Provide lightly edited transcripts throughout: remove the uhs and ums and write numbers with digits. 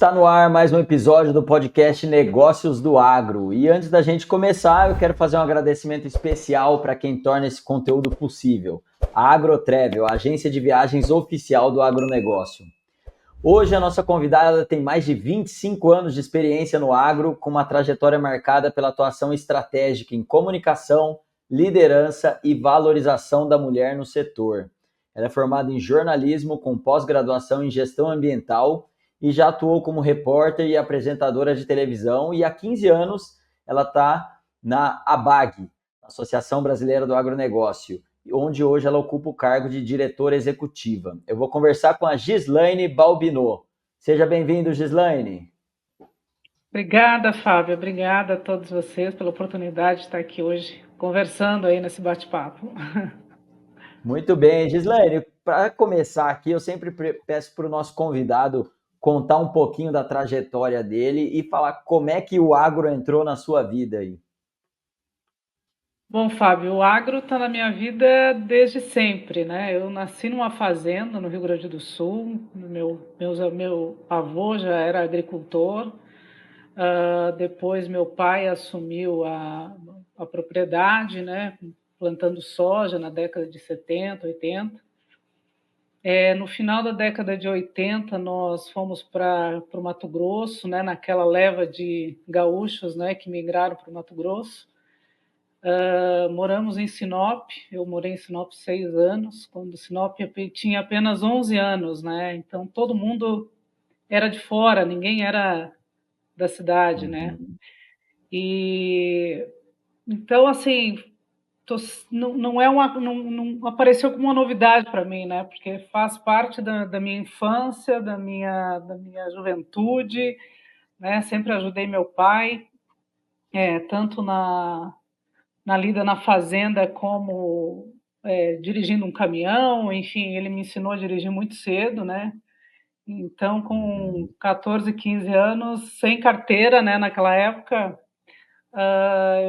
Está no ar mais um episódio do podcast Negócios do Agro. E antes da gente começar, eu quero fazer um agradecimento especial para quem torna esse conteúdo possível. A AgroTravel, a agência de viagens oficial do agronegócio. Hoje a nossa convidada tem mais de 25 anos de experiência no agro, com uma trajetória marcada pela atuação estratégica em comunicação, liderança e valorização da mulher no setor. Ela é formada em jornalismo com pós-graduação em gestão ambiental e já atuou como repórter e apresentadora de televisão, e há 15 anos ela está na ABAG, Associação Brasileira do Agronegócio, onde hoje ela ocupa o cargo de diretora executiva. Eu vou conversar com a Gislaine Balbinot. Seja bem-vindo, Gislaine. Obrigada, Fábio. Obrigada a todos vocês pela oportunidade de estar aqui hoje conversando aí nesse bate-papo. Muito bem, Gislaine. Para começar aqui, eu sempre peço para o nosso convidado contar um pouquinho da trajetória dele e falar como é que o agro entrou na sua vida aí. Bom, Fábio, o agro está na minha vida desde sempre, né? Eu nasci numa fazenda no Rio Grande do Sul. Meu avô já era agricultor. Depois meu pai assumiu a propriedade, né? Plantando soja na década de 70, 80. No final da década de 80, nós fomos para o Mato Grosso, né, naquela leva de gaúchos, né, que migraram para o Mato Grosso. Moramos em Sinop. Eu morei em Sinop 6 anos, quando Sinop tinha apenas 11 anos, né? Então todo mundo era de fora, ninguém era da cidade, né? E então, assim, não apareceu como uma novidade para mim, né? Porque faz parte da minha infância, da minha juventude, né? Sempre ajudei meu pai, tanto na lida na fazenda como dirigindo um caminhão. Enfim, ele me ensinou a dirigir muito cedo, né? Então, com 14, 15 anos, sem carteira, né? Naquela época,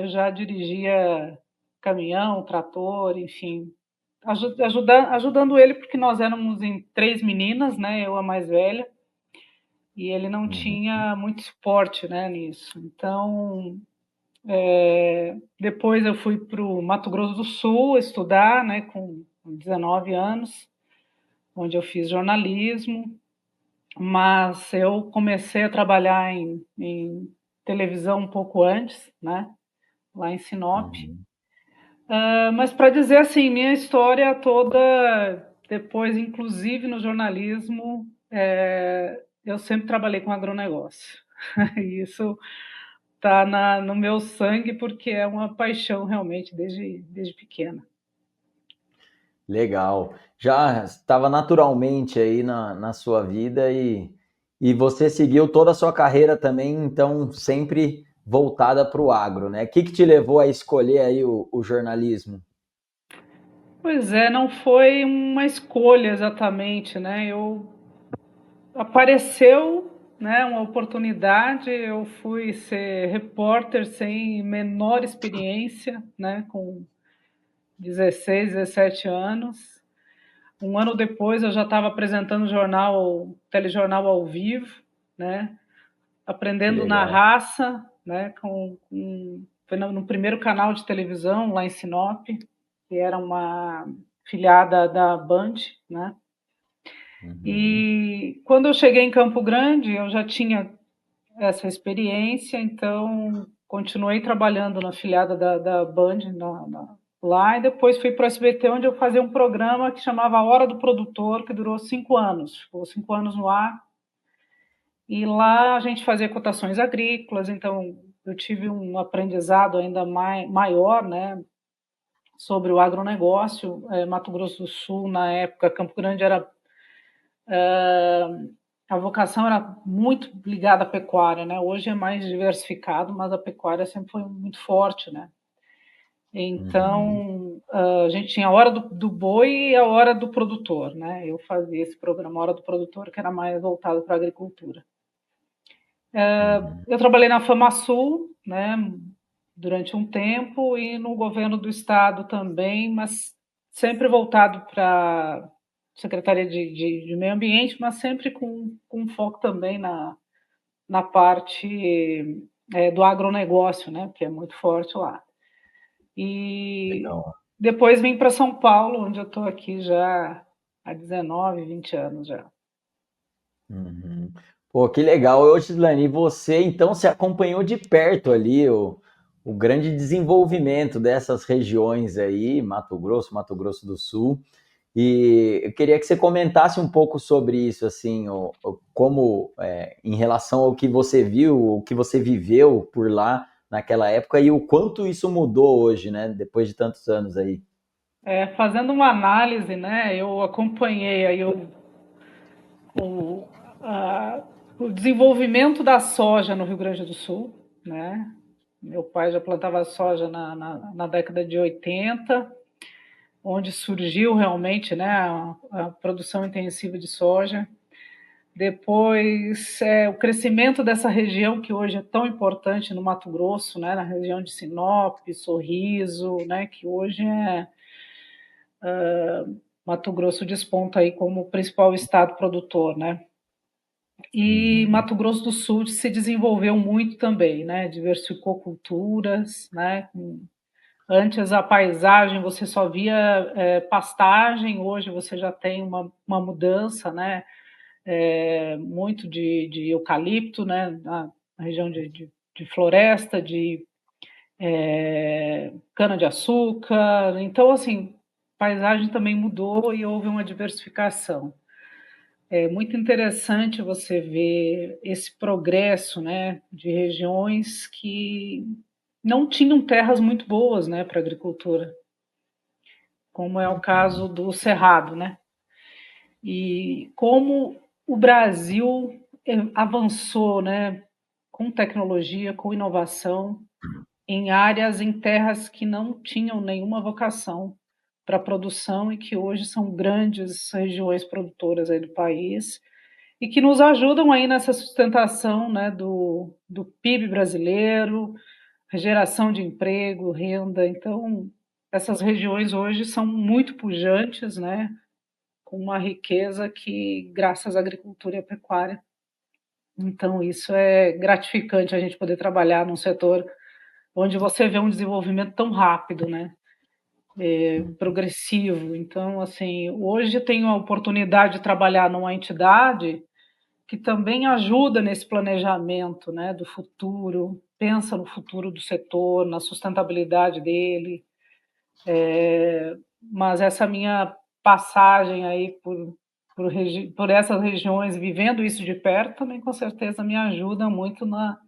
eu já dirigia caminhão, trator, enfim, ajudando ele, porque nós éramos em 3 meninas, né? Eu a mais velha, e ele não tinha muito suporte, né, nisso. Então, depois eu fui para o Mato Grosso do Sul estudar, né, com 19 anos, onde eu fiz jornalismo, mas eu comecei a trabalhar em televisão um pouco antes, né, lá em Sinop. Mas para dizer assim, minha história toda, depois, inclusive no jornalismo, eu sempre trabalhei com agronegócio. E isso está no meu sangue, porque é uma paixão realmente desde pequena. Legal. Já estava naturalmente aí na sua vida e você seguiu toda a sua carreira também, então, sempre voltada para o agro, né? O que te levou a escolher aí o jornalismo? Pois é, não foi uma escolha exatamente, né? Apareceu, né, uma oportunidade. Eu fui ser repórter sem menor experiência, né, com 16, 17 anos. Um ano depois eu já estava apresentando telejornal ao vivo, né, Que aprendendo na legal. raça, né, foi no primeiro canal de televisão lá em Sinop, que era uma filiada da Band, né? E quando eu cheguei em Campo Grande, eu já tinha essa experiência, então continuei trabalhando na filiada da Band lá, e depois fui para o SBT, onde eu fazia um programa que chamava Hora do Produtor, que durou 5 anos, ficou 5 anos no ar, e lá a gente fazia cotações agrícolas. Então eu tive um aprendizado ainda maior, né, sobre o agronegócio. Mato Grosso do Sul, na época, Campo Grande era... a vocação era muito ligada à pecuária, né? Hoje é mais diversificado, mas a pecuária sempre foi muito forte, né? Então, a gente tinha a hora do boi e a hora do produtor, né? Eu fazia esse programa, Hora do Produtor, que era mais voltado para a agricultura. Eu trabalhei na FamaSul, né, durante um tempo, e no governo do estado também, mas sempre voltado para Secretaria de Meio Ambiente, mas sempre com foco também na parte do agronegócio, né, que é muito forte lá. E Legal. depois vim para São Paulo, onde eu estou aqui já há 19, 20 anos já. Uhum. Pô, que legal. Ô, Gislane, e você então se acompanhou de perto ali o grande desenvolvimento dessas regiões aí, Mato Grosso do Sul. E eu queria que você comentasse um pouco sobre isso, assim, como em relação ao que você viu, o que você viveu por lá naquela época e o quanto isso mudou hoje, né? Depois de tantos anos aí. Fazendo uma análise, né, eu acompanhei aí o, a- o desenvolvimento da soja no Rio Grande do Sul, né? Meu pai já plantava soja na década de 80, onde surgiu realmente, né, a produção intensiva de soja. Depois, o crescimento dessa região que hoje é tão importante no Mato Grosso, né, na região de Sinop, Sorriso, né, que hoje Mato Grosso desponta aí como o principal estado produtor, né? E Uhum. Mato Grosso do Sul se desenvolveu muito também, né? Diversificou culturas, né? Antes a paisagem você só via pastagem, hoje você já tem uma mudança, né? Muito de eucalipto, né? Na região de floresta, de cana-de-açúcar. Então, assim, a paisagem também mudou e houve uma diversificação. É muito interessante você ver esse progresso, né, de regiões que não tinham terras muito boas, né, para agricultura, como é o caso do Cerrado, né? E como o Brasil avançou, né, com tecnologia, com inovação, em áreas, em terras que não tinham nenhuma vocação para produção e que hoje são grandes regiões produtoras aí do país e que nos ajudam aí nessa sustentação, né, do PIB brasileiro, geração de emprego, renda. Então, essas regiões hoje são muito pujantes, né, com uma riqueza que, graças à agricultura e à pecuária. Então, isso é gratificante a gente poder trabalhar num setor onde você vê um desenvolvimento tão rápido, né, progressivo. Então, assim, hoje eu tenho a oportunidade de trabalhar numa entidade que também ajuda nesse planejamento, né, do futuro, pensa no futuro do setor, na sustentabilidade dele. Mas essa minha passagem aí por essas regiões, vivendo isso de perto, também com certeza me ajuda muito na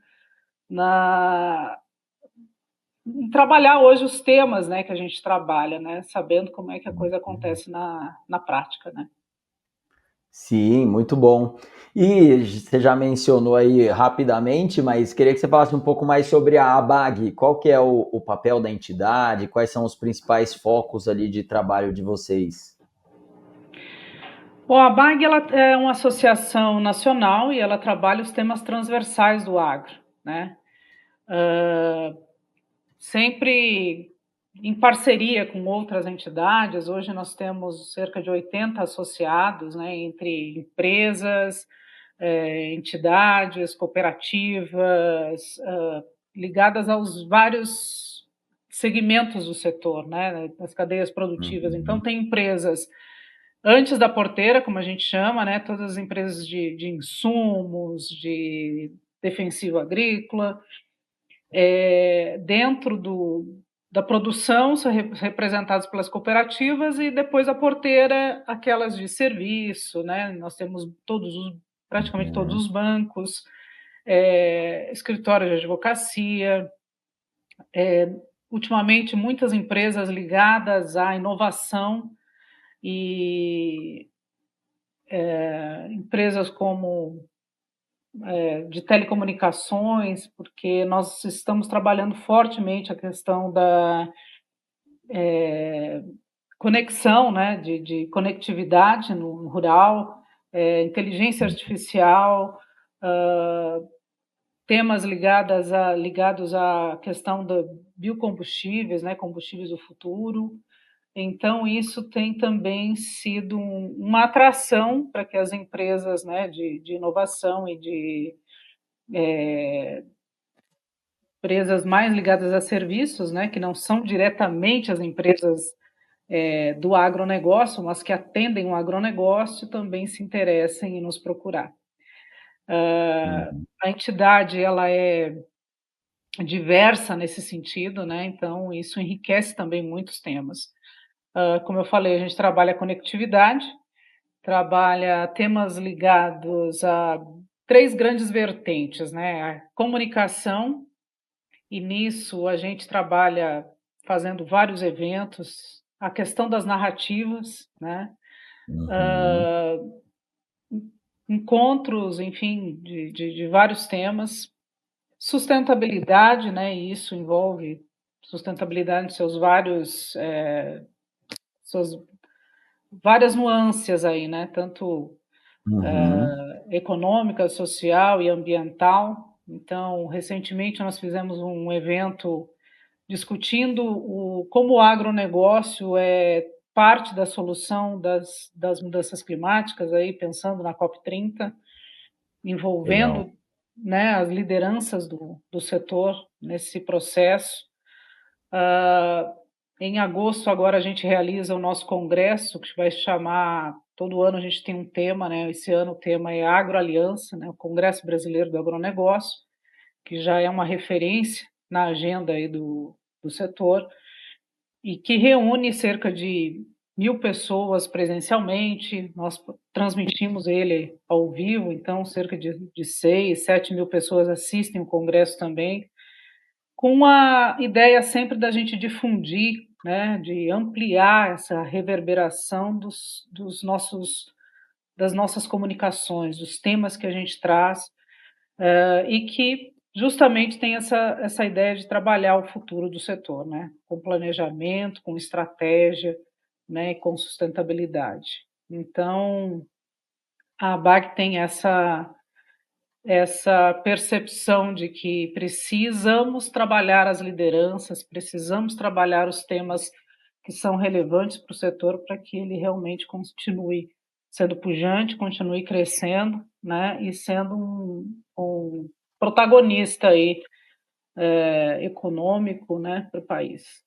em trabalhar hoje os temas, né, que a gente trabalha, né, sabendo como é que a coisa acontece na prática, né. Sim, muito bom. E você já mencionou aí rapidamente, mas queria que você falasse um pouco mais sobre a ABAG. Qual que é o papel da entidade? Quais são os principais focos ali de trabalho de vocês? Bom, a BAG ela é uma associação nacional e ela trabalha os temas transversais do agro, né? Sempre em parceria com outras entidades. Hoje nós temos cerca de 80 associados, né, entre empresas, entidades, cooperativas, ligadas aos vários segmentos do setor, né, das cadeias produtivas. Então, Uhum. tem empresas antes da porteira, como a gente chama, né, todas as empresas de insumos, de defensivo agrícola, dentro da produção são representados pelas cooperativas e depois a porteira, aquelas de serviço, né? Nós temos praticamente todos Uhum. os bancos, escritórios de advocacia, ultimamente muitas empresas ligadas à inovação e empresas como de telecomunicações, porque nós estamos trabalhando fortemente a questão da conexão, né, de conectividade no rural, inteligência artificial, temas ligados à questão de biocombustíveis, né, combustíveis do futuro. Então, isso tem também sido uma atração para que as empresas, né, de inovação e empresas mais ligadas a serviços, né, que não são diretamente as empresas do agronegócio, mas que atendem o agronegócio, também se interessem em nos procurar. Uhum. A entidade ela é diversa nesse sentido, né? Então isso enriquece também muitos temas. Como eu falei, a gente trabalha conectividade, trabalha temas ligados a três grandes vertentes, né? A comunicação, e nisso a gente trabalha fazendo vários eventos, a questão das narrativas, né? Uhum. Encontros, enfim, de vários temas, sustentabilidade, né? E isso envolve sustentabilidade em suas várias nuances aí, né? Tanto Uhum. econômica, social e ambiental. Então, recentemente nós fizemos um evento discutindo como o agronegócio é parte da solução das mudanças climáticas, aí, pensando na COP30, Legal. envolvendo, né, as lideranças do setor nesse processo. Em agosto, agora, a gente realiza o nosso congresso, que vai chamar. Todo ano a gente tem um tema, né? Esse ano o tema é Agroaliança, né? O Congresso Brasileiro do Agronegócio, que já é uma referência na agenda aí do setor, e que reúne cerca de 1.000 pessoas presencialmente. Nós transmitimos ele ao vivo, então cerca de 6, 7 mil pessoas assistem o congresso também, com a ideia sempre da gente difundir, né, de ampliar essa reverberação das nossas comunicações, dos temas que a gente traz, e que justamente tem essa ideia de trabalhar o futuro do setor, né, com planejamento, com estratégia, né, e com sustentabilidade. Então, a ABAC tem essa percepção de que precisamos trabalhar as lideranças, precisamos trabalhar os temas que são relevantes para o setor, para que ele realmente continue sendo pujante, continue crescendo, né, e sendo um protagonista aí, econômico, né, para o país.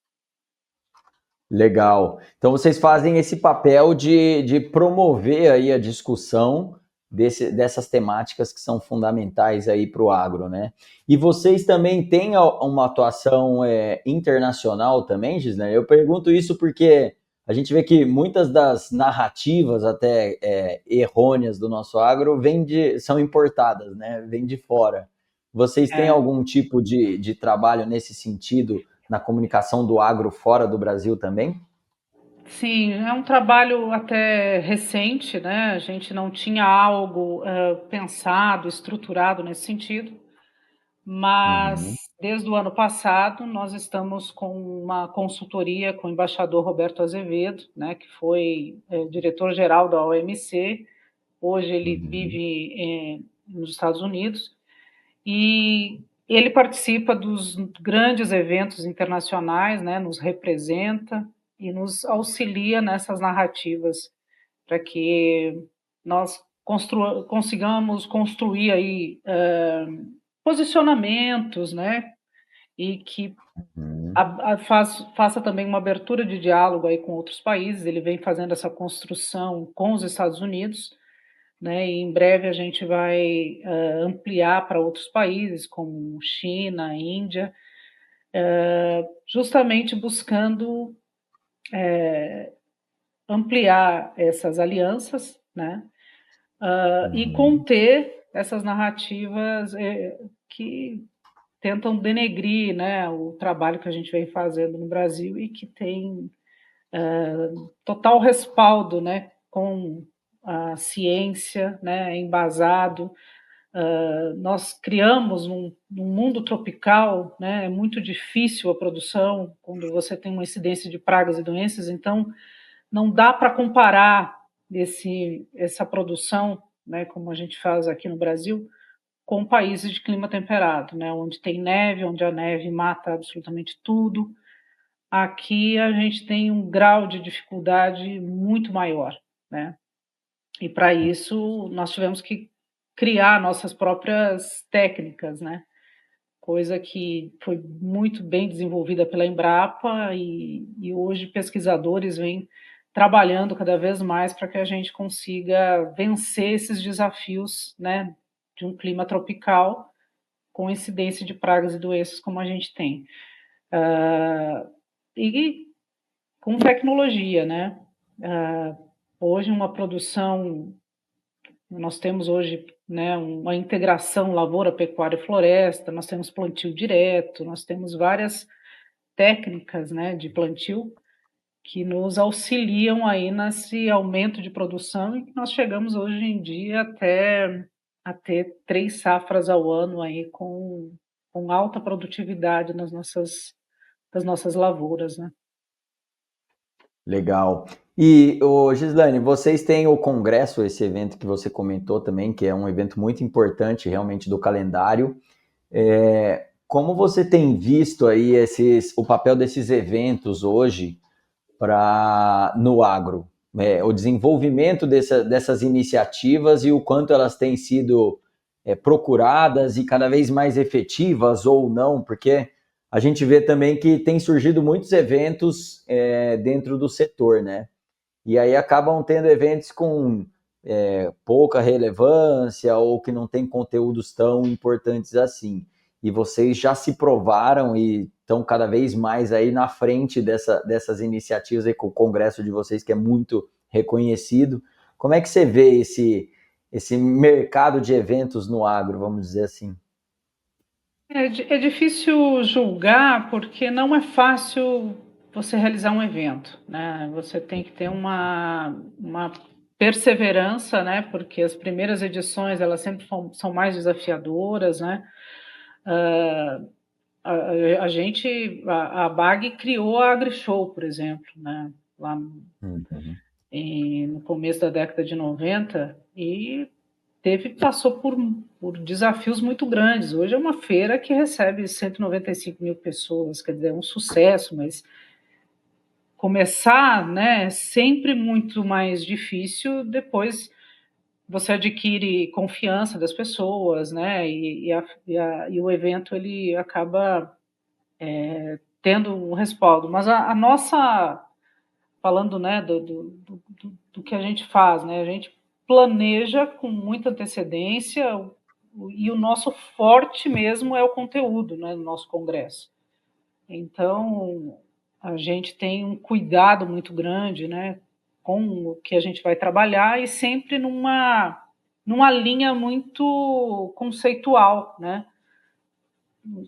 Legal. Então vocês fazem esse papel de promover aí a discussão dessas temáticas que são fundamentais aí para o agro, né? E vocês também têm uma atuação internacional também, Gisele? Eu pergunto isso porque a gente vê que muitas das narrativas até errôneas do nosso agro são importadas, né? Vêm de fora. Vocês têm É, algum tipo de trabalho nesse sentido na comunicação do agro fora do Brasil também? sim, é um trabalho até recente, né? A gente não tinha algo pensado, estruturado nesse sentido, mas Uhum, desde o ano passado nós estamos com uma consultoria com o embaixador Roberto Azevedo, né, que foi diretor-geral da OMC. Hoje ele uhum, vive nos Estados Unidos, e ele participa dos grandes eventos internacionais, né, nos representa e nos auxilia nessas narrativas para que nós consigamos construir aí posicionamentos, né, e que uhum. faça também uma abertura de diálogo aí com outros países. Ele vem fazendo essa construção com os Estados Unidos, né, e em breve a gente vai ampliar para outros países, como China, Índia, justamente buscando ampliar essas alianças, né, e Uhum. conter essas narrativas que tentam denegrir, né, o trabalho que a gente vem fazendo no Brasil e que tem total respaldo, né, com a ciência, né, embasado. Nós criamos num mundo tropical, né, é muito difícil a produção quando você tem uma incidência de pragas e doenças, então não dá para comparar essa produção, né, como a gente faz aqui no Brasil, com países de clima temperado, né, onde tem neve, onde a neve mata absolutamente tudo. Aqui a gente tem um grau de dificuldade muito maior, né? E para isso nós tivemos que criar nossas próprias técnicas, né? Coisa que foi muito bem desenvolvida pela Embrapa e hoje pesquisadores vêm trabalhando cada vez mais para que a gente consiga vencer esses desafios, né, de um clima tropical com incidência de pragas e doenças como a gente tem. E com tecnologia, né? Hoje uma produção, nós temos hoje, né, uma integração lavoura, pecuária e floresta, nós temos plantio direto, nós temos várias técnicas, né, de plantio que nos auxiliam aí nesse aumento de produção e que nós chegamos hoje em dia até a ter 3 safras ao ano aí com alta produtividade das nossas lavouras, né. Legal. E, Gislane, vocês têm o congresso, esse evento que você comentou também, que é um evento muito importante realmente do calendário. Como você tem visto aí o papel desses eventos hoje no agro? O desenvolvimento dessas iniciativas e o quanto elas têm sido procuradas e cada vez mais efetivas ou não, porque a gente vê também que tem surgido muitos eventos dentro do setor, né? E aí acabam tendo eventos com pouca relevância ou que não tem conteúdos tão importantes assim. E vocês já se provaram e estão cada vez mais aí na frente dessas iniciativas aí com o congresso de vocês, que é muito reconhecido. Como é que você vê esse mercado de eventos no agro, vamos dizer assim? É difícil julgar, porque não é fácil você realizar um evento, né? Você tem que ter uma perseverança, né? Porque as primeiras edições, elas sempre são mais desafiadoras, né? Ah, a gente, a BAG criou a AgriShow, por exemplo, né? Lá Uhum. no começo da década de 90 e passou por desafios muito grandes. Hoje é uma feira que recebe 195 mil pessoas, quer dizer, é um sucesso, mas começar, né, é sempre muito mais difícil. Depois você adquire confiança das pessoas, né, e o evento ele acaba tendo um respaldo. Mas a nossa, falando, né, do que a gente faz, né, a gente planeja com muita antecedência e o nosso forte mesmo é o conteúdo, né, do nosso congresso. Então, a gente tem um cuidado muito grande, né, com o que a gente vai trabalhar e sempre numa linha muito conceitual, né,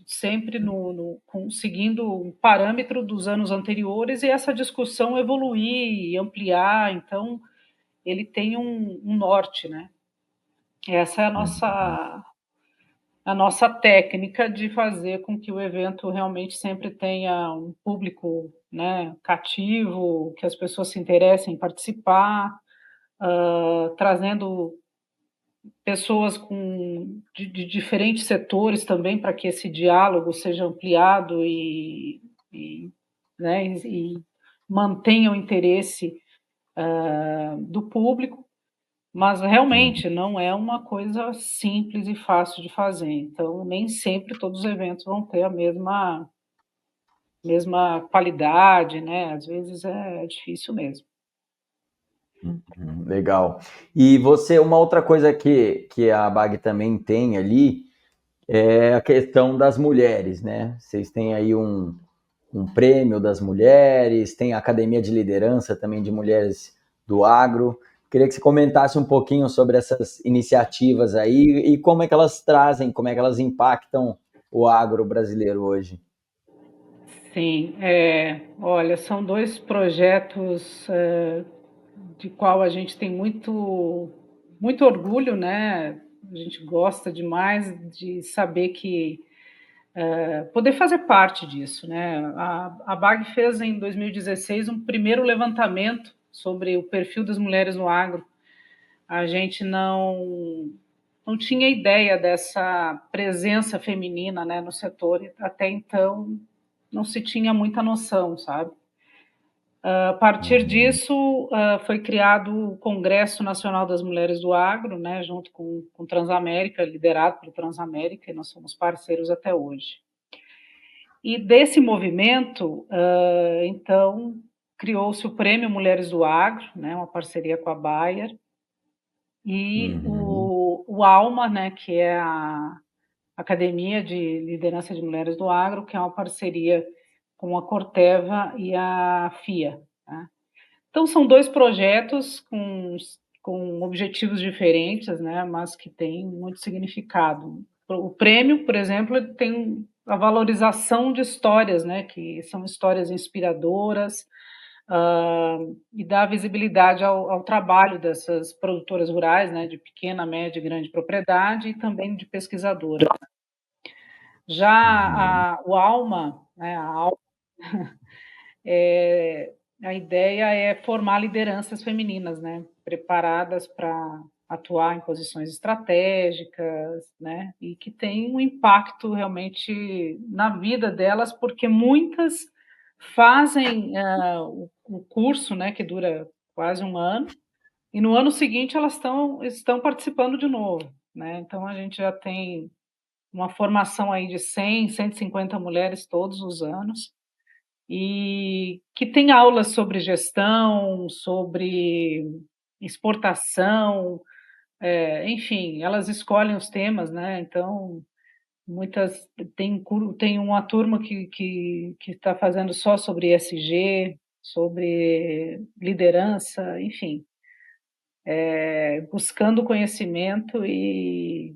sempre seguindo um parâmetro dos anos anteriores e essa discussão evoluir e ampliar. Então, ele tem um norte, né? Essa é Uhum. a nossa técnica de fazer com que o evento realmente sempre tenha um público, né, cativo, que as pessoas se interessem em participar, trazendo pessoas de diferentes setores também para que esse diálogo seja ampliado e, né, e mantenha o interesse do público. Mas Uhum. realmente não é uma coisa simples e fácil de fazer, então nem sempre todos os eventos vão ter a mesma qualidade, né, às vezes é difícil mesmo. Legal. E uma outra coisa que a BAG também tem ali é a questão das mulheres, né? Vocês têm aí um prêmio das mulheres, tem a Academia de Liderança também de Mulheres do Agro. Queria que você comentasse um pouquinho sobre essas iniciativas aí e como é que elas trazem, como é que elas impactam o agro brasileiro hoje. Sim, olha, são 2 projetos, de qual a gente tem muito orgulho, né, a gente gosta demais de saber que poder fazer parte disso, né. A BAG fez em 2016 um primeiro levantamento sobre o perfil das mulheres no agro. A gente não tinha ideia dessa presença feminina, né, no setor, e até então não se tinha muita noção, sabe. A partir Uhum. disso, foi criado o Congresso Nacional das Mulheres do Agro, né, junto com Transamérica, liderado pelo Transamérica, e nós somos parceiros até hoje. E desse movimento, então, criou-se o Prêmio Mulheres do Agro, né, uma parceria com a Bayer, e Uhum. o ALMA, né, que é a Academia de Liderança de Mulheres do Agro, que é uma parceria com a Corteva e a FIA, né. Então são 2 projetos com objetivos diferentes, né, mas que têm muito significado. O prêmio, por exemplo, ele tem a valorização de histórias, né, que são histórias inspiradoras, hã, e dá visibilidade ao trabalho dessas produtoras rurais, né, de pequena, média e grande propriedade e também de pesquisadoras. Já Uhum. o ALMA, né, eh, a ideia é formar lideranças femininas, né, preparadas para atuar em posições estratégicas, né, e que têm um impacto realmente na vida delas, porque muitas fazem, o curso, né, que dura quase um ano, e no ano seguinte elas estão participando de novo, né. Então a gente já tem uma formação aí de 100, 150 mulheres todos os anos, e que tem aulas sobre gestão, sobre exportação, enfim, elas escolhem os temas, né, então muitas tem uma turma que está fazendo só sobre ESG, sobre liderança, enfim, buscando conhecimento e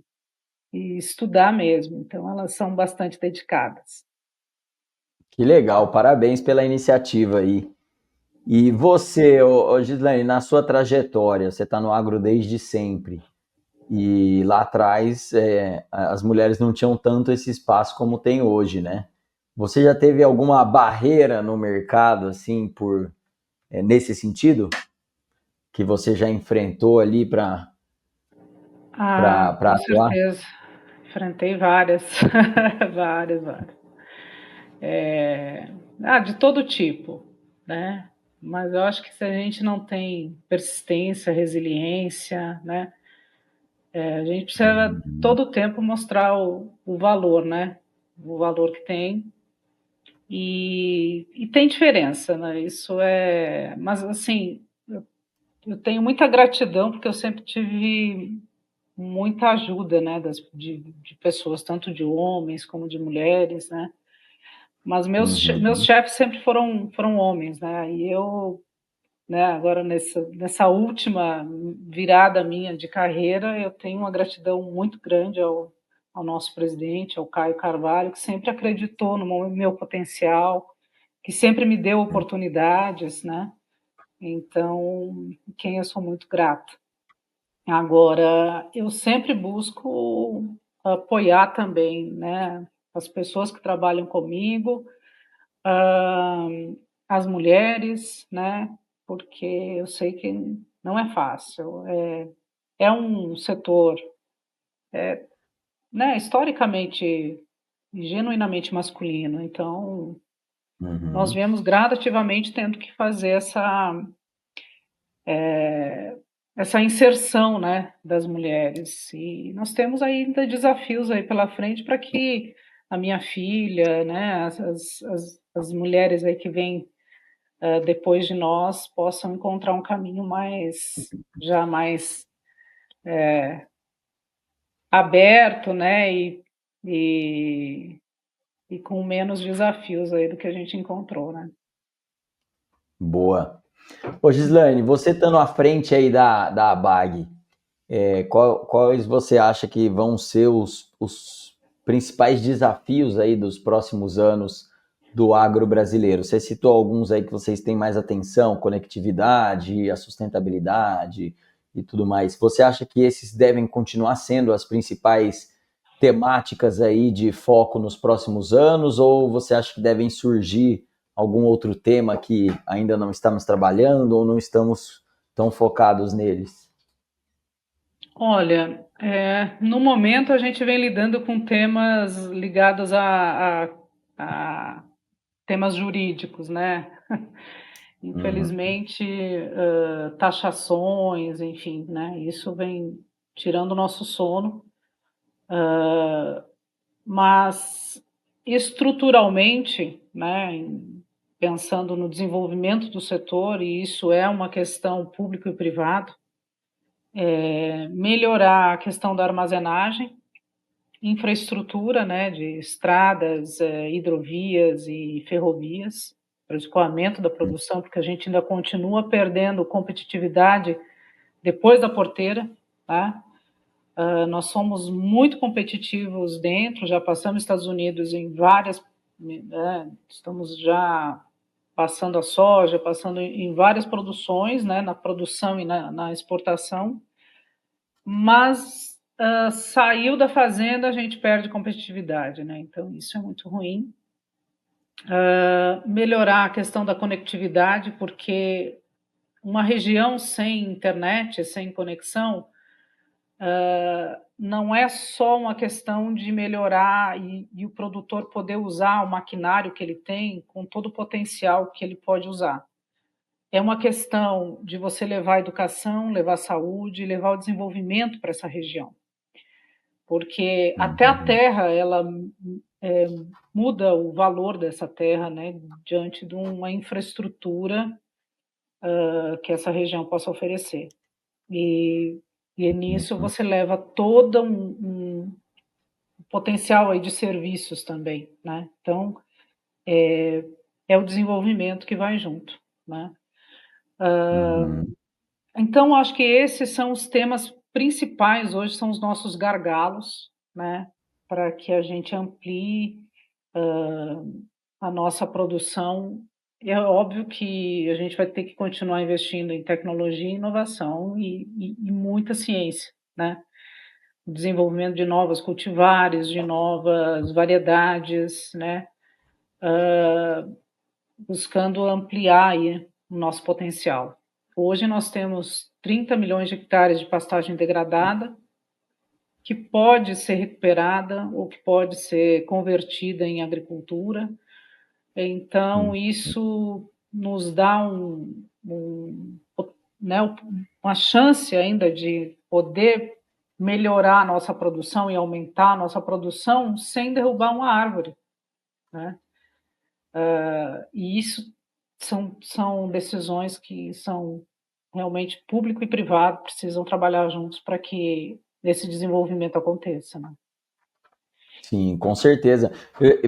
estudar mesmo, então elas são bastante dedicadas. Que legal, parabéns pela iniciativa aí. E você, Gislaine, na sua trajetória, você está no agro desde sempre. E lá atrás, as mulheres não tinham tanto esse espaço como tem hoje, né? Você já teve alguma barreira no mercado, assim, nesse sentido, que você já enfrentou ali para Ah, com atuar? certeza. Enfrentei várias, várias, várias. De todo tipo, né. Mas eu acho que se a gente não tem persistência, resiliência, né, a gente precisa Uhum. todo o tempo mostrar o valor, né, o valor que tem, e tem diferença, né, isso mas assim, eu tenho muita gratidão, porque eu sempre tive muita ajuda, né, de pessoas, tanto de homens como de mulheres, né. Mas meus Uhum. chefes sempre foram homens, né, e eu, né, agora nessa última virada minha de carreira, eu tenho uma gratidão muito grande ao nosso presidente, ao Caio Carvalho, que sempre acreditou no meu potencial, que sempre me deu oportunidades, né, então, quem eu sou muito grata. Agora, eu sempre busco apoiar também, né, as pessoas que trabalham comigo, hã, as mulheres, né, porque eu sei que não é fácil. É um setor, né, historicamente e genuinamente masculino, então nós Uhum. viemos gradativamente tendo que fazer essa inserção, né, das mulheres. E nós temos ainda desafios aí pela frente para que a minha filha, né, as mulheres aí que vêm, depois de nós, possam encontrar um caminho mais aberto, né, e e com menos desafios aí do que a gente encontrou, né. Boa. Ô, Gislaine, você estando à frente aí da ABAG, quais você acha que vão ser os principais desafios aí dos próximos anos do agro brasileiro? Você citou alguns aí que vocês têm mais atenção, conectividade, a sustentabilidade e tudo mais. Você acha que esses devem continuar sendo as principais temáticas aí de foco nos próximos anos, ou você acha que devem surgir algum outro tema que ainda não estamos trabalhando ou não estamos tão focados neles? Olha, no momento a gente vem lidando com temas ligados a temas jurídicos, né. Infelizmente, taxações, enfim, né? Isso vem tirando o nosso sono, mas estruturalmente, né, pensando no desenvolvimento do setor, e isso é uma questão público e privado, melhorar a questão da armazenagem, infraestrutura, né, de estradas, hidrovias e ferrovias, para o escoamento da produção, porque a gente ainda continua perdendo competitividade depois da porteira, tá? Nós somos muito competitivos dentro, já passamos Estados Unidos em várias, né, estamos já passando a soja, passando em várias produções, né, na produção e na exportação, mas saiu da fazenda, a gente perde competitividade, né? Então isso é muito ruim. Melhorar a questão da conectividade, porque uma região sem internet, sem conexão, não é só uma questão de melhorar e o produtor poder usar o maquinário que ele tem com todo o potencial que ele pode usar. É uma questão de você levar a educação, levar a saúde, levar o desenvolvimento para essa região. Porque até a terra, ela muda o valor dessa terra, né, diante de uma infraestrutura que essa região possa oferecer. E nisso você leva todo um potencial aí de serviços também, né? Então, é o desenvolvimento que vai junto, né? Então, acho que esses são os temas principais hoje, são os nossos gargalos, né? Para que a gente amplie a nossa produção. É óbvio que a gente vai ter que continuar investindo em tecnologia e inovação e muita ciência, né? O desenvolvimento de novas cultivares, de novas variedades, né? Buscando ampliar aí o nosso potencial. Hoje nós temos 30 milhões de hectares de pastagem degradada, que pode ser recuperada ou que pode ser convertida em agricultura. Então, isso nos dá né, uma chance ainda de poder melhorar a nossa produção e aumentar a nossa produção sem derrubar uma árvore, né? E isso são decisões que são realmente público e privado precisam trabalhar juntos para que esse desenvolvimento aconteça, né? Sim, com certeza.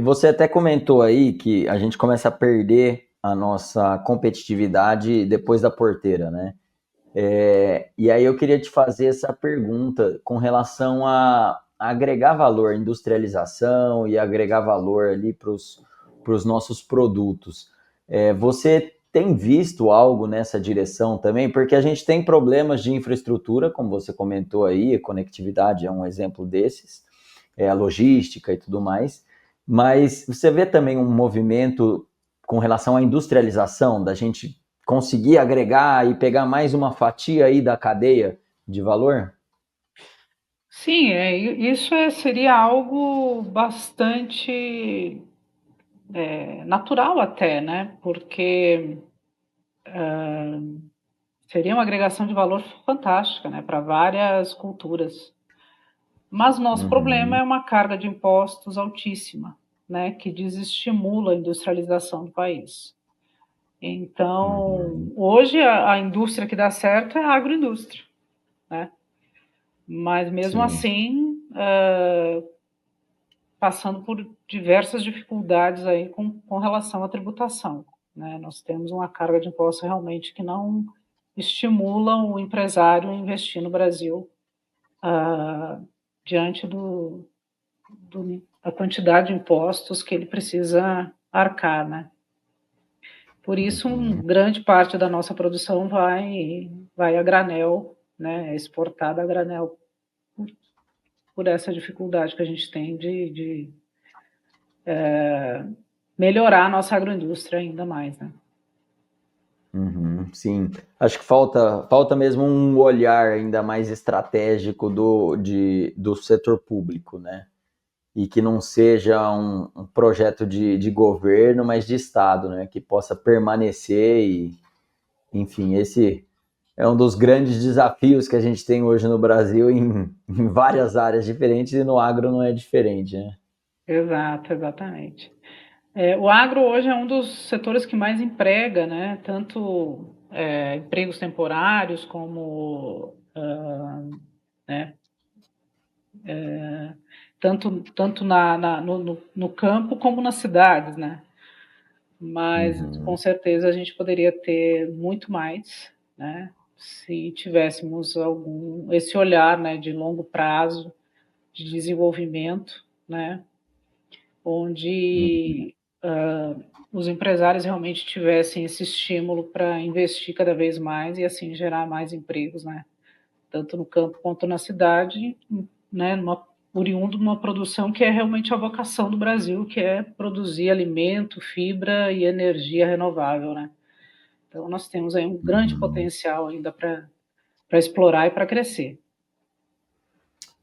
Você até comentou aí que a gente começa a perder a nossa competitividade depois da porteira, né? E aí eu queria te fazer essa pergunta com relação a agregar valor, industrialização e agregar valor ali para os nossos produtos. Você tem visto algo nessa direção também? Porque a gente tem problemas de infraestrutura, como você comentou aí, a conectividade é um exemplo desses, a logística e tudo mais, mas você vê também um movimento com relação à industrialização, da gente conseguir agregar e pegar mais uma fatia aí da cadeia de valor? Sim, isso seria algo bastante natural até, né? Porque seria uma agregação de valor fantástica, né, para várias culturas. Mas nosso problema é uma carga de impostos altíssima, né, que desestimula a industrialização do país. Então, hoje a indústria que dá certo é a agroindústria, né? Mas mesmo Sim. assim, passando por diversas dificuldades aí com relação à tributação, né? Nós temos uma carga de impostos realmente que não estimula o empresário a investir no Brasil, diante da quantidade de impostos que ele precisa arcar, né? Por isso, grande parte da nossa produção vai a granel, né? É exportada a granel por essa dificuldade que a gente tem de melhorar a nossa agroindústria ainda mais, né? Sim, acho que falta mesmo um olhar ainda mais estratégico do setor público, né? E que não seja um projeto de governo, mas de Estado, né? Que possa permanecer enfim, esse é um dos grandes desafios que a gente tem hoje no Brasil em várias áreas diferentes e no agro não é diferente, né? Exato, exatamente. O agro hoje é um dos setores que mais emprega, né? Tanto empregos temporários como, né? Tanto no campo como nas cidades, né? Mas com Uhum, certeza a gente poderia ter muito mais, né? Se tivéssemos esse olhar, né, de longo prazo, de desenvolvimento, né? uhum, Onde os empresários realmente tivessem esse estímulo para investir cada vez mais e assim gerar mais empregos, né? Tanto no campo quanto na cidade, né? Oriundo de uma produção que é realmente a vocação do Brasil, que é produzir alimento, fibra e energia renovável, né? Então nós temos aí um grande uhum. potencial ainda para explorar e para crescer.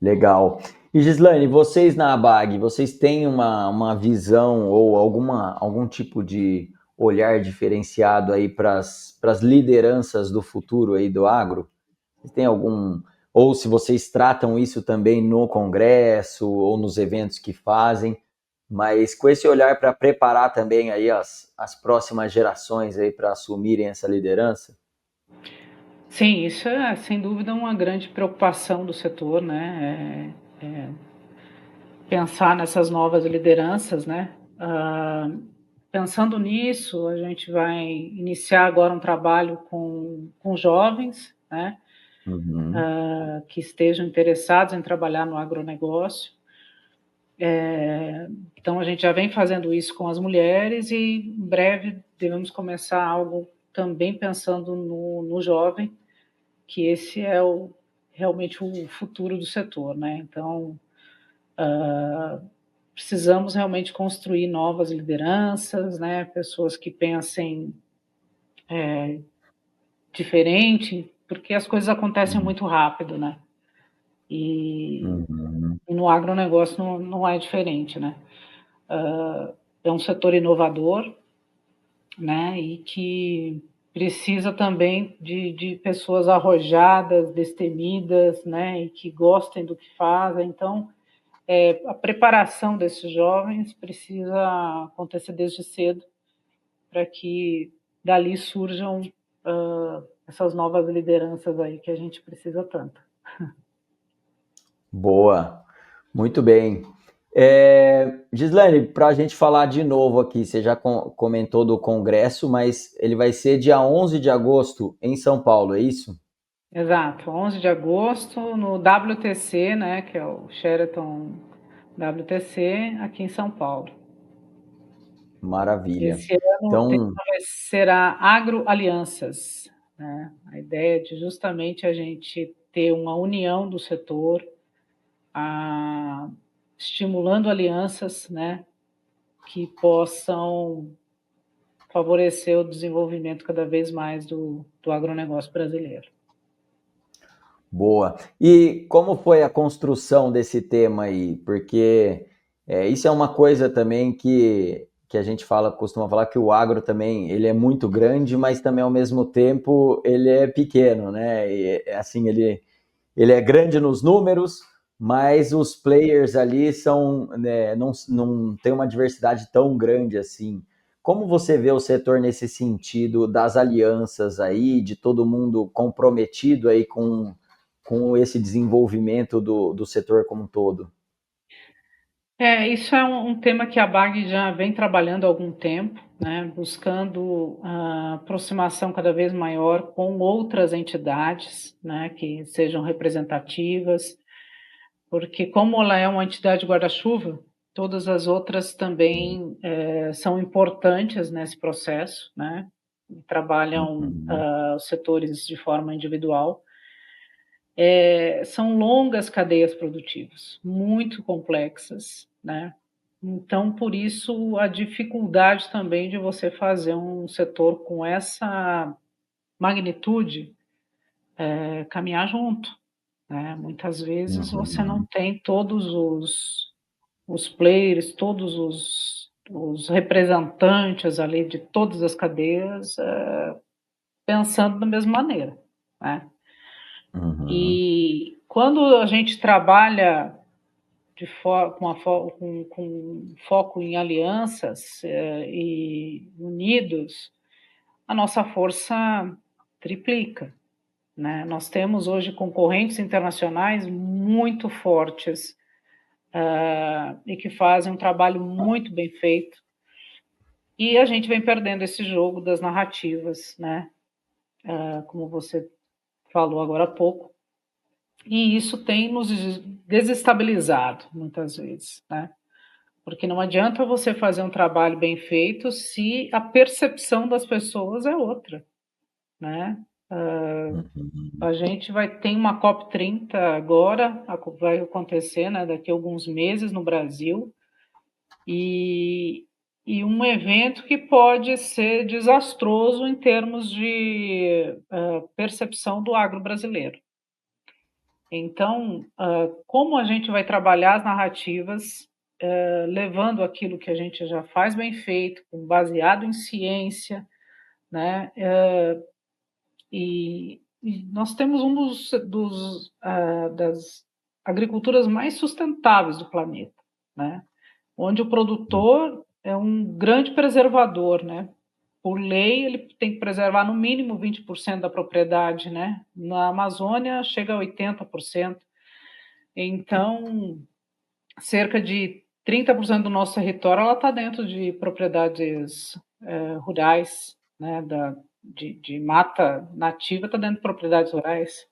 Legal. E Gislaine, vocês na ABAG, vocês têm uma visão ou algum tipo de olhar diferenciado aí para as lideranças do futuro aí do agro? Vocês têm algum, ou se vocês tratam isso também no congresso ou nos eventos que fazem, mas com esse olhar para preparar também aí as próximas gerações aí para assumirem essa liderança? Sim, isso é sem dúvida uma grande preocupação do setor, né? Pensar nessas novas lideranças, né? Pensando nisso, a gente vai iniciar agora um trabalho com jovens, né? Uhum, Que estejam interessados em trabalhar no agronegócio. Então, a gente já vem fazendo isso com as mulheres e em breve devemos começar algo também pensando no jovem, que esse é realmente o futuro do setor, né? Então, precisamos realmente construir novas lideranças, né? Pessoas que pensem diferente, porque as coisas acontecem uhum, muito rápido, né? E, uhum, e no agronegócio não é diferente, né? É um setor inovador, né? E que precisa também de pessoas arrojadas, destemidas, né? E que gostem do que fazem. Então, a preparação desses jovens precisa acontecer desde cedo para que dali surjam essas novas lideranças aí que a gente precisa tanto. boa, muito bem. Gislaine, para a gente falar de novo aqui, você já comentou do congresso, mas ele vai ser dia 11 de agosto em São Paulo, é isso? Exato, 11 de agosto no WTC, né, que é o Sheraton WTC, aqui em São Paulo. Maravilha. Esse ano o tema Então, será agroalianças, né? A ideia é de justamente a gente ter uma união do setor, a, estimulando alianças, né, que possam favorecer o desenvolvimento cada vez mais do agronegócio brasileiro. boa. E como foi a construção desse tema aí? Porque isso é uma coisa também que a gente costuma falar que o agro também ele é muito grande, mas também ao mesmo tempo ele é pequeno, né? E, assim, ele é grande nos números, mas os players ali são, né, não tem uma diversidade tão grande assim. Como você vê o setor nesse sentido das alianças aí, de todo mundo comprometido aí com esse desenvolvimento do setor como um todo? Isso é um tema que a BAG já vem trabalhando há algum tempo, né, buscando a aproximação cada vez maior com outras entidades, né, que sejam representativas, porque como ela é uma entidade guarda-chuva, todas as outras também são importantes nesse processo, né, trabalham Uhum, os setores de forma individual. São longas cadeias produtivas, muito complexas, né? Então, por isso, a dificuldade também de você fazer um setor com essa magnitude caminhar junto, né? Muitas vezes você não uhum, tem todos os players, todos os representantes ali de todas as cadeias pensando da mesma maneira, né? Uhum. E quando a gente trabalha com foco em alianças e unidos, a nossa força triplica, né? Nós temos hoje concorrentes internacionais muito fortes e que fazem um trabalho muito bem feito. E a gente vem perdendo esse jogo das narrativas, né? Como você falou agora há pouco. E isso tem nos desestabilizado muitas vezes, né? Porque não adianta você fazer um trabalho bem feito se a percepção das pessoas é outra, né? Uhum. A gente tem uma COP30 agora, vai acontecer, né, daqui a alguns meses no Brasil, e, e um evento que pode ser desastroso em termos de percepção do agro brasileiro. Então, como a gente vai trabalhar as narrativas, levando aquilo que a gente já faz bem feito, baseado em ciência, né? E nós temos das agriculturas mais sustentáveis do planeta, né? Onde o produtor é um grande preservador, né? Por lei, ele tem que preservar no mínimo 20% da propriedade, né? Na Amazônia, chega a 80%. Então, cerca de 30% do nosso território está dentro de propriedades rurais, né? De mata nativa está dentro de propriedades rurais.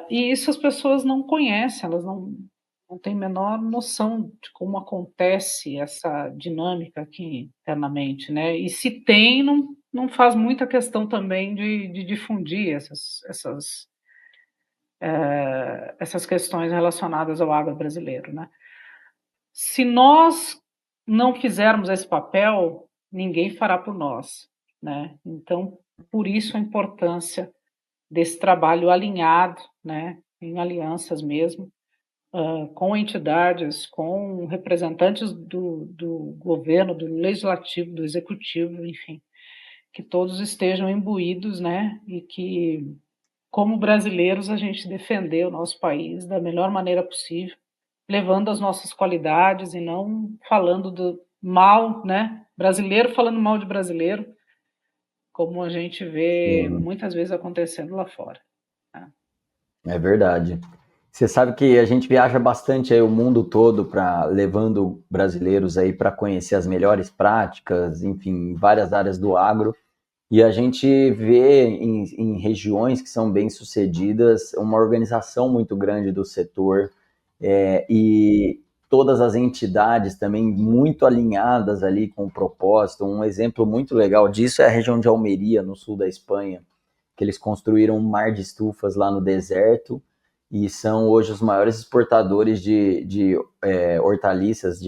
E isso as pessoas não conhecem, elas não têm a menor noção de como acontece essa dinâmica aqui internamente, né? E se tem, não faz muita questão também de difundir essas questões relacionadas ao agro brasileiro, né? Se nós não fizermos esse papel, ninguém fará por nós, né? Então, por isso a importância desse trabalho alinhado, né, em alianças mesmo, com entidades, com representantes do governo, do legislativo, do executivo, enfim, que todos estejam imbuídos, né, e que, como brasileiros, a gente defender o nosso país da melhor maneira possível, levando as nossas qualidades e não falando do mal, né, brasileiro falando mal de brasileiro, como a gente vê Sim, muitas vezes acontecendo lá fora, né? é verdade. Você sabe que a gente viaja bastante aí o mundo todo para levando brasileiros aí para conhecer as melhores práticas, enfim, em várias áreas do agro. E a gente vê em regiões que são bem-sucedidas uma organização muito grande do setor, e todas as entidades também muito alinhadas ali com o propósito. Um exemplo muito legal disso é a região de Almeria, no sul da Espanha, que eles construíram um mar de estufas lá no deserto e são hoje os maiores exportadores de hortaliças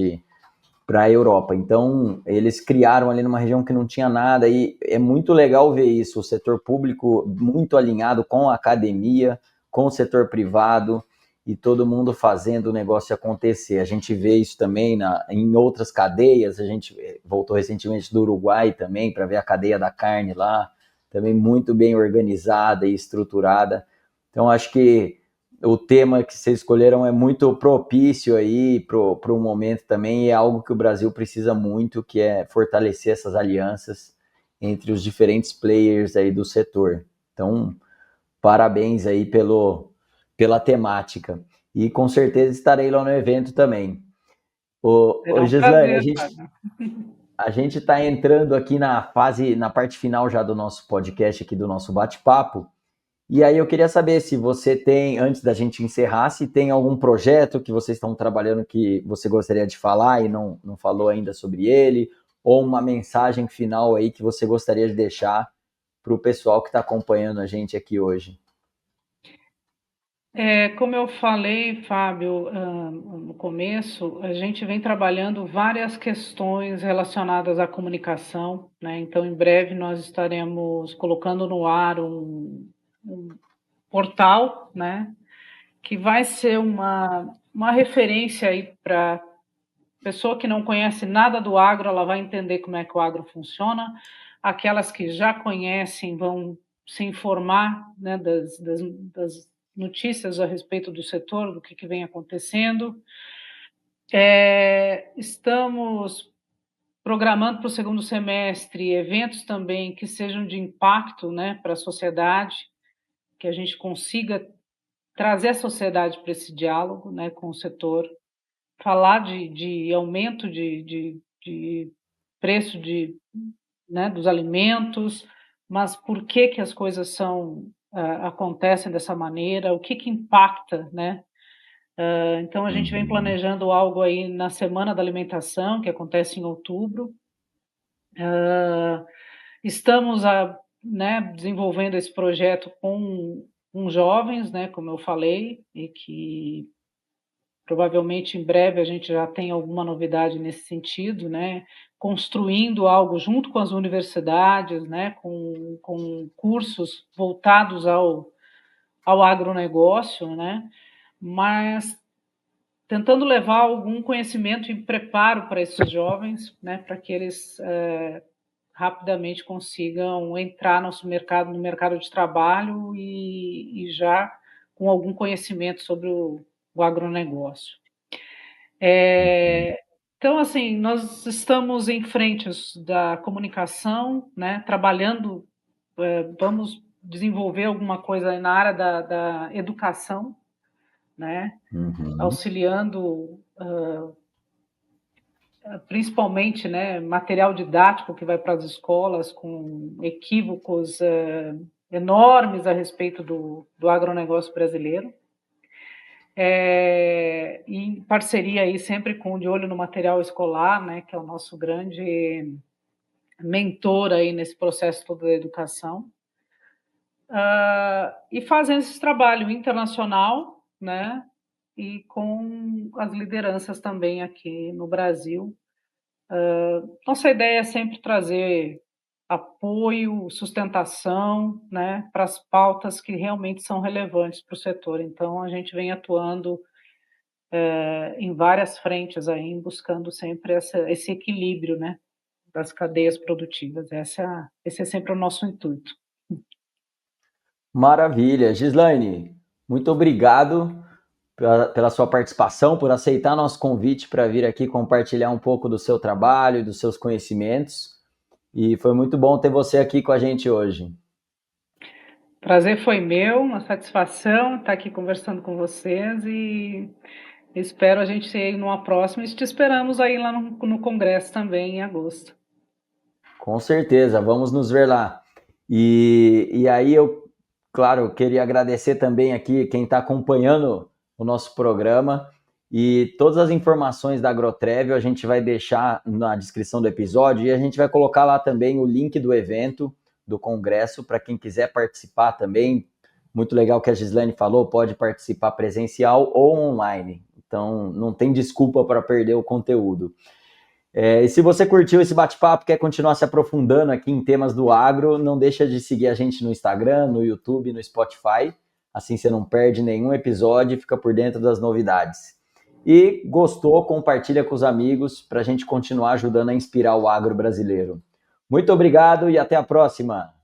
para a Europa. Então, eles criaram ali numa região que não tinha nada e é muito legal ver isso, o setor público muito alinhado com a academia, com o setor privado e todo mundo fazendo o negócio acontecer. A gente vê isso também em outras cadeias, a gente voltou recentemente do Uruguai também para ver a cadeia da carne lá, também muito bem organizada e estruturada. Então, acho que o tema que vocês escolheram é muito propício aí para o momento também, e é algo que o Brasil precisa muito, que é fortalecer essas alianças entre os diferentes players aí do setor. Então, parabéns aí pela temática. E com certeza estarei lá no evento também. Será um Gislaine, prazer, Fábio. a gente está entrando aqui na parte final já do nosso podcast, aqui do nosso bate-papo. E aí eu queria saber se você tem, antes da gente encerrar, se tem algum projeto que vocês estão trabalhando que você gostaria de falar e não falou ainda sobre ele, ou uma mensagem final aí que você gostaria de deixar para o pessoal que está acompanhando a gente aqui hoje. Como eu falei, Fábio, no começo, a gente vem trabalhando várias questões relacionadas à comunicação, né? Então, em breve, nós estaremos colocando no ar um portal, né? Que vai ser uma referência aí para pessoa que não conhece nada do agro, ela vai entender como é que o agro funciona. aquelas que já conhecem vão se informar, né, das notícias a respeito do setor, do que vem acontecendo. Estamos programando para o segundo semestre eventos também que sejam de impacto, né, para a sociedade, que a gente consiga trazer a sociedade para esse diálogo, né, com o setor, falar de aumento de preço né, dos alimentos, mas por que as coisas acontecem dessa maneira, o que impacta, né? Então a gente vem planejando algo aí na Semana da Alimentação, que acontece em outubro. Estamos né, desenvolvendo esse projeto com jovens, né, como eu falei, e que provavelmente em breve a gente já tem alguma novidade nesse sentido, né? Construindo algo junto com as universidades, né? Com cursos voltados ao agronegócio, né? Mas tentando levar algum conhecimento e preparo para esses jovens, né? Para que eles rapidamente consigam entrar no mercado de trabalho e já com algum conhecimento sobre o agronegócio. Então, assim, nós estamos em frentes da comunicação, né, trabalhando, vamos desenvolver alguma coisa na área da educação, né, auxiliando, principalmente, né, material didático que vai para as escolas com equívocos enormes a respeito do agronegócio brasileiro. Em parceria aí sempre de olho no material escolar, né, que é o nosso grande mentor aí nesse processo todo da educação, e fazendo esse trabalho internacional, né, e com as lideranças também aqui no Brasil. Nossa ideia é sempre trazer apoio, sustentação, né, para as pautas que realmente são relevantes para o setor. Então, a gente vem atuando em várias frentes aí, buscando sempre esse equilíbrio, né, das cadeias produtivas. Esse é sempre o nosso intuito. Maravilha. Gislaine, muito obrigado pela sua participação, por aceitar nosso convite para vir aqui compartilhar um pouco do seu trabalho e dos seus conhecimentos. E foi muito bom ter você aqui com a gente hoje. Prazer foi meu, uma satisfação estar aqui conversando com vocês e espero a gente ir numa próxima e te esperamos aí lá no Congresso também em agosto. Com certeza, vamos nos ver lá. E aí eu, claro, queria agradecer também aqui quem está acompanhando o nosso programa e todas as informações da Agrotrevio a gente vai deixar na descrição do episódio e a gente vai colocar lá também o link do evento, do congresso, para quem quiser participar também. Muito legal que a Gislaine falou, pode participar presencial ou online. Então não tem desculpa para perder o conteúdo. E se você curtiu esse bate-papo, quer continuar se aprofundando aqui em temas do agro, não deixa de seguir a gente no Instagram, no YouTube, no Spotify. Assim você não perde nenhum episódio e fica por dentro das novidades. E gostou, compartilha com os amigos para a gente continuar ajudando a inspirar o agro brasileiro. Muito obrigado e até a próxima!